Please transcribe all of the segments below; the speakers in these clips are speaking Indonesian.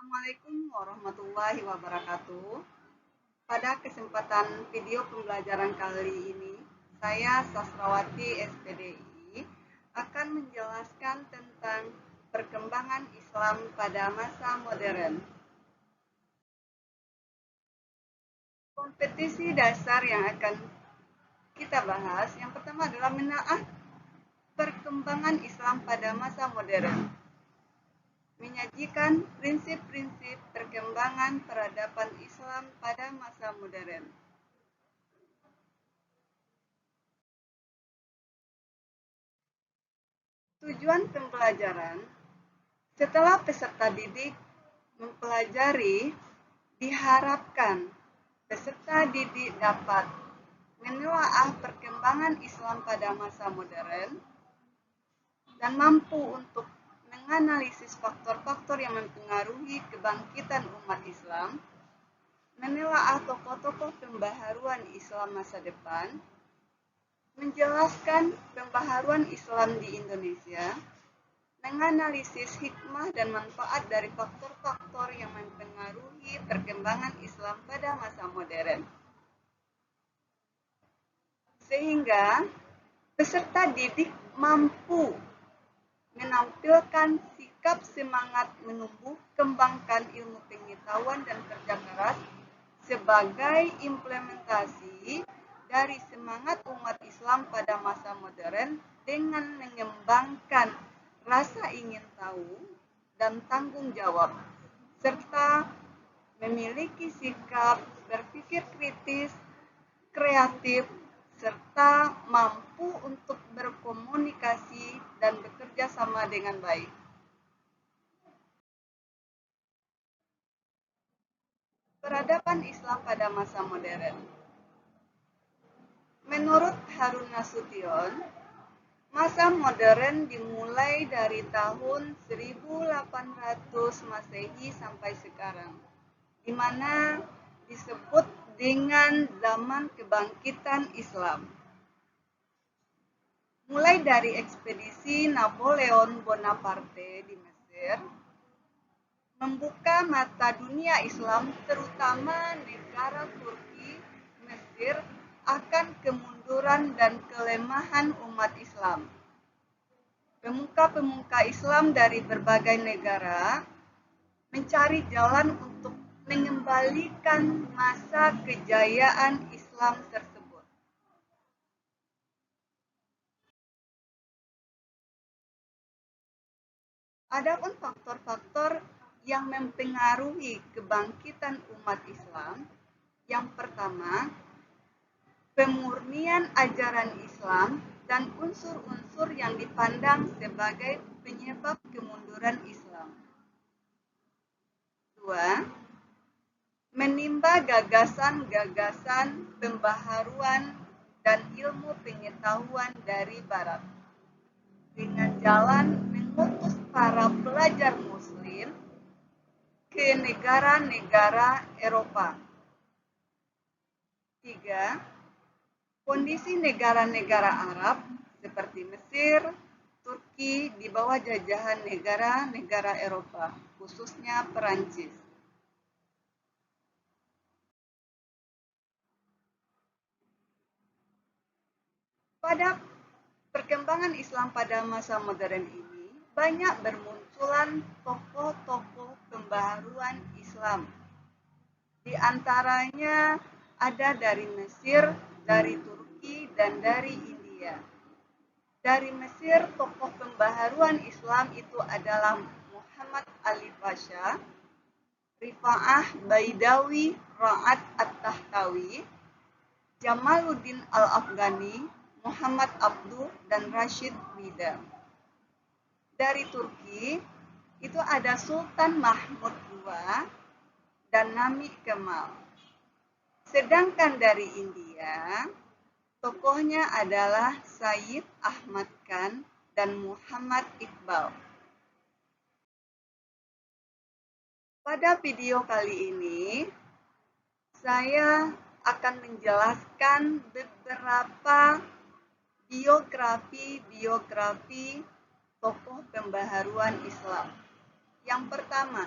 Assalamualaikum warahmatullahi wabarakatuh. Pada kesempatan video pembelajaran kali ini, saya Sastrawati SPDI akan menjelaskan tentang perkembangan Islam pada masa modern. Kompetisi dasar yang akan kita bahas, yang pertama adalah menelaah perkembangan Islam pada masa modern. Menyajikan prinsip-prinsip perkembangan peradaban Islam pada masa modern. Tujuan pembelajaran, setelah peserta didik mempelajari, diharapkan peserta didik dapat menelaah perkembangan Islam pada masa modern dan mampu untuk menganalisis faktor-faktor yang mempengaruhi kebangkitan umat Islam, menelaah tokoh-tokoh pembaharuan Islam masa depan, menjelaskan pembaharuan Islam di Indonesia, menganalisis hikmah dan manfaat dari faktor-faktor yang mempengaruhi perkembangan Islam pada masa modern. Sehingga peserta didik mampu menampilkan sikap semangat menumbuh kembangkan ilmu pengetahuan dan kerja keras sebagai implementasi dari semangat umat Islam pada masa modern dengan mengembangkan rasa ingin tahu dan tanggung jawab, serta memiliki sikap berpikir kritis, kreatif, serta mampu untuk berkomunikasi dan bekerja sama dengan baik. Peradaban Islam pada masa modern. Menurut Harun Nasution, masa modern dimulai dari tahun 1800 Masehi sampai sekarang, di mana disebut dengan zaman kebangkitan Islam. Mulai dari ekspedisi Napoleon Bonaparte di Mesir, membuka mata dunia Islam terutama negara Turki, Mesir akan kemunduran dan kelemahan umat Islam. Pemuka-pemuka Islam dari berbagai negara mencari jalan untuk mengembalikan masa kejayaan Islam tersebut. Adapun faktor-faktor yang mempengaruhi kebangkitan umat Islam, yang pertama, pemurnian ajaran Islam dan unsur-unsur yang dipandang sebagai penyebab kemunduran Islam. 2. Menimba gagasan-gagasan pembaharuan dan ilmu pengetahuan dari Barat dengan jalan mengutus para pelajar Muslim ke negara-negara Eropa. 3. Kondisi negara-negara Arab seperti Mesir, Turki di bawah jajahan negara-negara Eropa, khususnya Perancis. Pada perkembangan Islam pada masa modern ini, banyak bermunculan tokoh-tokoh pembaharuan Islam. Di antaranya ada dari Mesir, dari Turki, dan dari India. Dari Mesir, tokoh pembaharuan Islam itu adalah Muhammad Ali Pasha, Rifa'ah Baidawi Ra'ad At-Tahtawi, Jamaluddin Al-Afghani, Muhammad Abduh, dan Rashid Rida. Dari Turki, itu ada Sultan Mahmud II dan Nami Kemal. Sedangkan dari India, tokohnya adalah Sayyid Ahmad Khan dan Muhammad Iqbal. Pada video kali ini, saya akan menjelaskan beberapa biografi tokoh pembaharuan Islam. Yang pertama,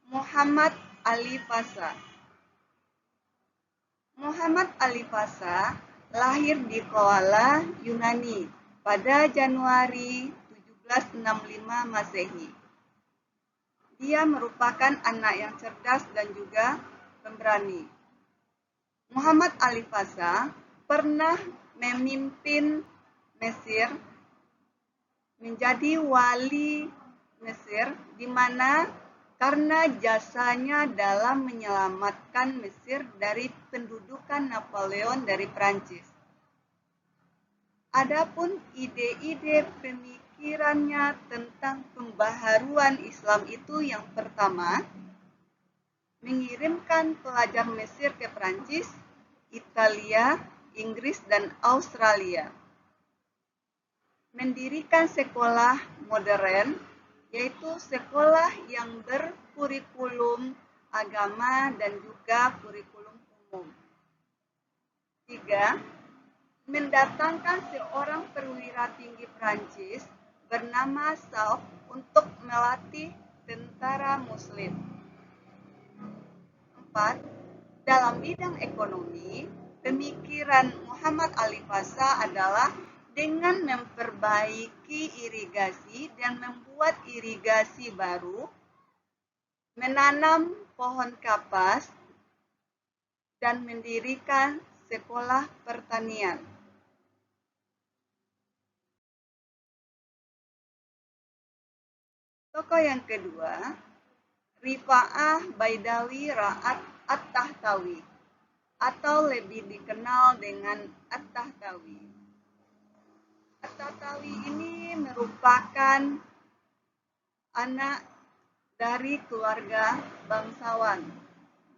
Muhammad Ali Pasha. Muhammad Ali Pasha lahir di Koala, Yunani pada Januari 1765 Masehi. Dia merupakan anak yang cerdas dan juga pemberani. Muhammad Ali Pasha pernah memimpin Mesir menjadi wali Mesir, di mana karena jasanya dalam menyelamatkan Mesir dari pendudukan Napoleon dari Prancis. Adapun ide-ide pemikirannya tentang pembaharuan Islam itu yang pertama, mengirimkan pelajar Mesir ke Prancis, Italia, Inggris, dan Australia. Mendirikan sekolah modern, yaitu sekolah yang berkurikulum agama dan juga kurikulum umum. 3. Mendatangkan seorang perwira tinggi Prancis bernama Sauf untuk melatih tentara Muslim. 4. Dalam bidang ekonomi, pemikiran Muhammad Ali Pasha adalah dengan memperbaiki irigasi dan membuat irigasi baru, menanam pohon kapas, dan mendirikan sekolah pertanian. Tokoh yang kedua, Rifa'ah Baidawi Ra'at At-Tahtawi, atau lebih dikenal dengan At-Tahtawi. At-Tahtawi ini merupakan anak dari keluarga bangsawan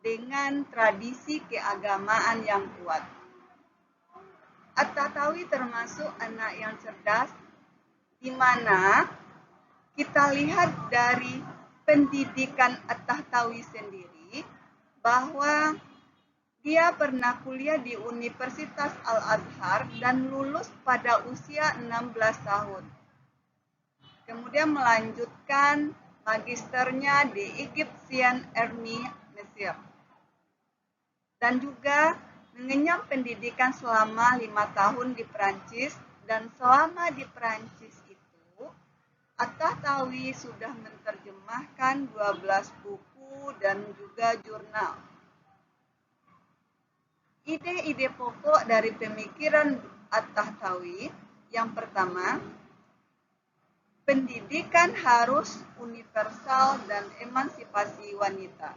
dengan tradisi keagamaan yang kuat. At-Tahtawi termasuk anak yang cerdas, di mana kita lihat dari pendidikan At-Tahtawi sendiri bahwa dia pernah kuliah di Universitas Al-Azhar dan lulus pada usia 16 tahun. Kemudian melanjutkan magisternya di Egyptian Army Mesir. Dan juga mengenyam pendidikan selama 5 tahun di Prancis, dan selama di Prancis itu At-Tahtawi sudah menerjemahkan 12 buku dan juga jurnal. Ide-ide pokok dari pemikiran At-Tahtawi yang pertama, pendidikan harus universal dan emansipasi wanita.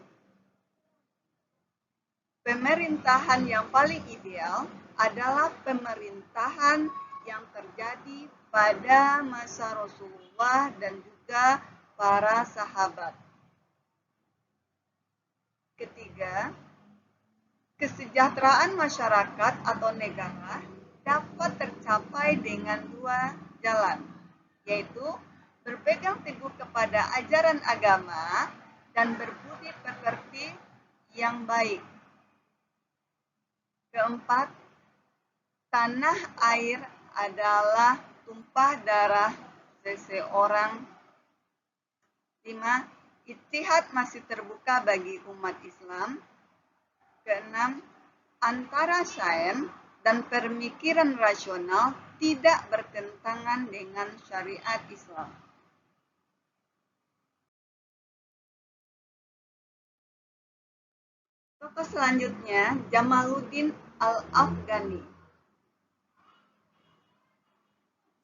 Pemerintahan yang paling ideal adalah pemerintahan yang terjadi pada masa Rasulullah dan juga para sahabat. Ketiga, kesejahteraan masyarakat atau negara dapat tercapai dengan dua jalan, yaitu berpegang teguh kepada ajaran agama dan berbudi pekerti yang baik. Keempat, tanah air adalah tumpah darah seseorang. 5. Ijtihad masih terbuka bagi umat Islam. Keenam, antara sains dan pemikiran rasional tidak bertentangan dengan syariat Islam. Tokoh selanjutnya, Jamaluddin Al-Afghani.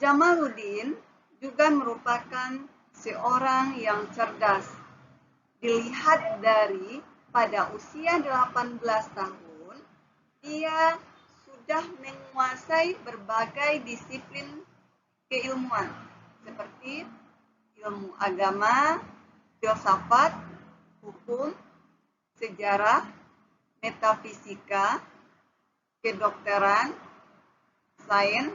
Jamaluddin juga merupakan seorang yang cerdas. Dilihat dari pada usia 18 tahun, dia sudah menguasai berbagai disiplin keilmuan seperti ilmu agama, filsafat, hukum, sejarah, metafisika, kedokteran, sains,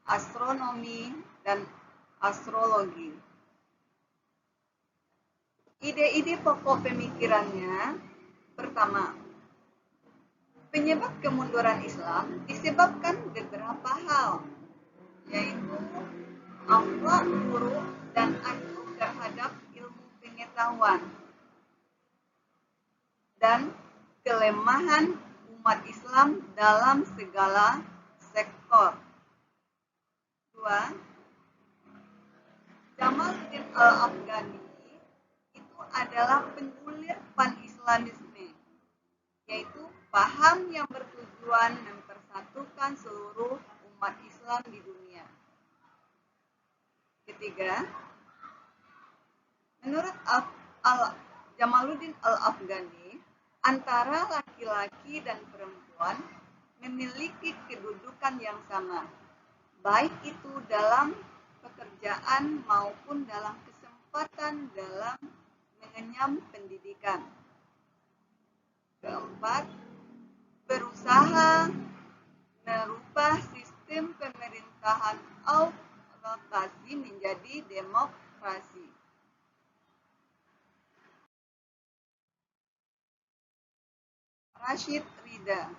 astronomi, dan astrologi. Ide-ide pokok pemikirannya, pertama, penyebab kemunduran Islam disebabkan beberapa hal, yaitu akhlak buruk dan acuh terhadap ilmu pengetahuan. dan kelemahan umat Islam dalam segala sektor. 2. Jamaluddin Al-Afghani itu adalah penggulir pan-Islamisme, yaitu paham yang bertujuan mempersatukan seluruh umat Islam di dunia. Ketiga, menurut Jamaluddin Al-Afghani, antara laki-laki dan perempuan memiliki kedudukan yang sama, baik itu dalam pekerjaan maupun dalam kesempatan dalam mengenyam pendidikan. Keempat, berusaha merubah sistem pemerintahan autokrasi menjadi demokrasi. Rashid Ridha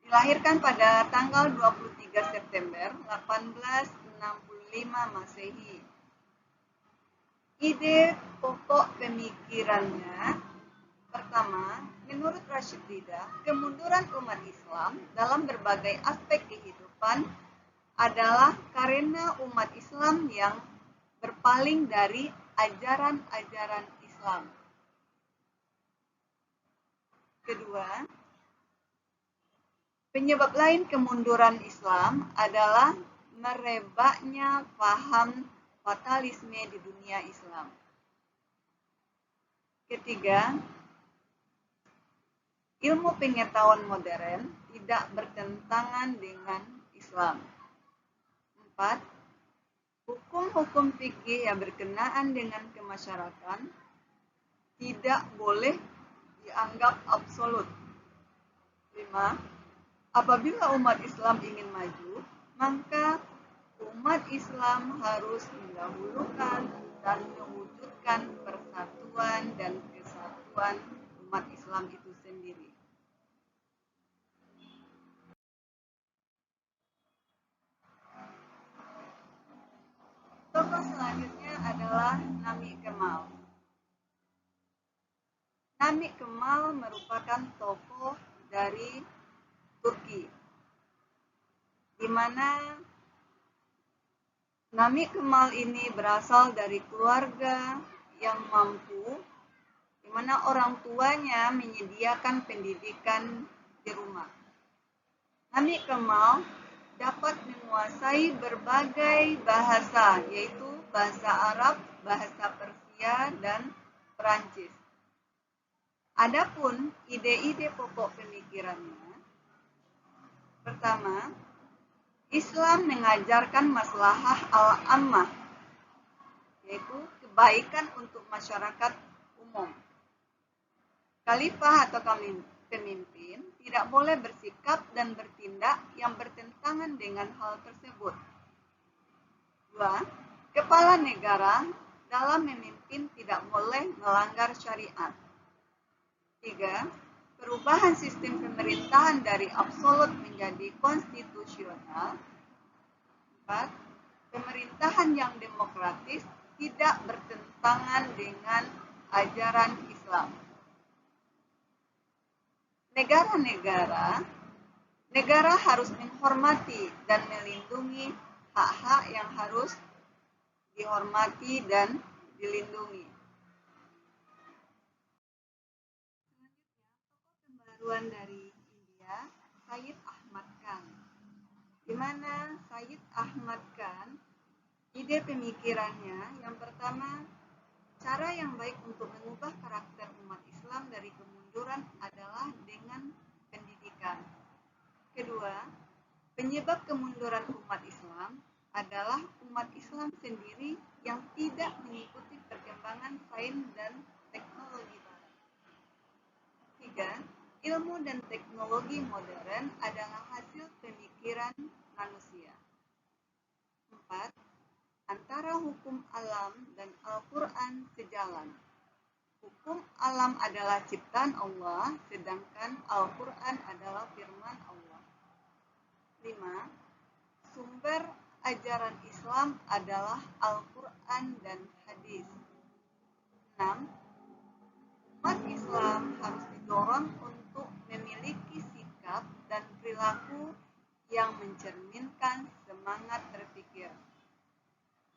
dilahirkan pada tanggal 23 September 1865 Masehi. Ide pokok pemikirannya, pertama, menurut Rashid Ridha, kemunduran umat Islam dalam berbagai aspek kehidupan adalah karena umat Islam yang berpaling dari ajaran-ajaran Islam. Kedua, penyebab lain kemunduran Islam adalah merebaknya paham fatalisme di dunia Islam. Ketiga, ilmu pengetahuan modern tidak bertentangan dengan Islam. 4. Hukum-hukum fikih yang berkenaan dengan kemasyarakatan tidak boleh dianggap absolut. 5. Apabila umat Islam ingin maju, maka umat Islam harus mendahulukan dan mewujudkan persatuan dan kesatuan umat Islam itu sendiri. Tokoh selanjutnya adalah Nami Kemal. Nami Kemal merupakan tokoh dari Turki, di mana Nami Kemal ini berasal dari keluarga yang mampu, di mana orang tuanya menyediakan pendidikan di rumah. Nami Kemal dapat menguasai berbagai bahasa, yaitu bahasa Arab, bahasa Persia, dan Perancis. Adapun ide-ide pokok pemikirannya, pertama, Islam mengajarkan maslahah al-ammah, yaitu kebaikan untuk masyarakat umum. Khalifah atau pemimpin tidak boleh bersikap dan bertindak yang bertentangan dengan hal tersebut. 2. Kepala negara dalam memimpin tidak boleh melanggar syariat. 3. Perubahan sistem pemerintahan dari absolut menjadi konstitusional. 4. Pemerintahan yang demokratis tidak bertentangan dengan ajaran Islam. Negara harus menghormati dan melindungi hak-hak yang harus dihormati dan dilindungi. Pembaruan dari India, Syed Ahmad Khan, di mana Syed Ahmad Khan, ide pemikirannya yang pertama, cara yang baik untuk mengubah karakter umat Islam dari kemunduran adalah dengan pendidikan. Kedua, penyebab kemunduran umat Islam adalah umat Islam sendiri yang tidak mengikuti perkembangan sains dan teknologi barat. 3. Ilmu dan teknologi modern adalah hasil pemikiran manusia. 4. Antara hukum alam dan Al-Quran sejalan. Hukum alam adalah ciptaan Allah, sedangkan Al-Quran adalah firman Allah. 5. Sumber ajaran Islam adalah Al-Quran dan hadis. 6. Umat peluang untuk memiliki sikap dan perilaku yang mencerminkan semangat berpikir.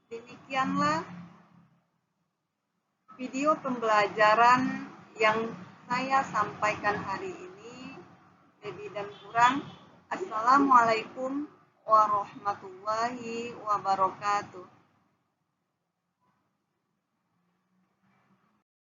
Demikianlah video pembelajaran yang saya sampaikan hari ini. Lebih dan kurang, Assalamualaikum warahmatullahi wabarakatuh.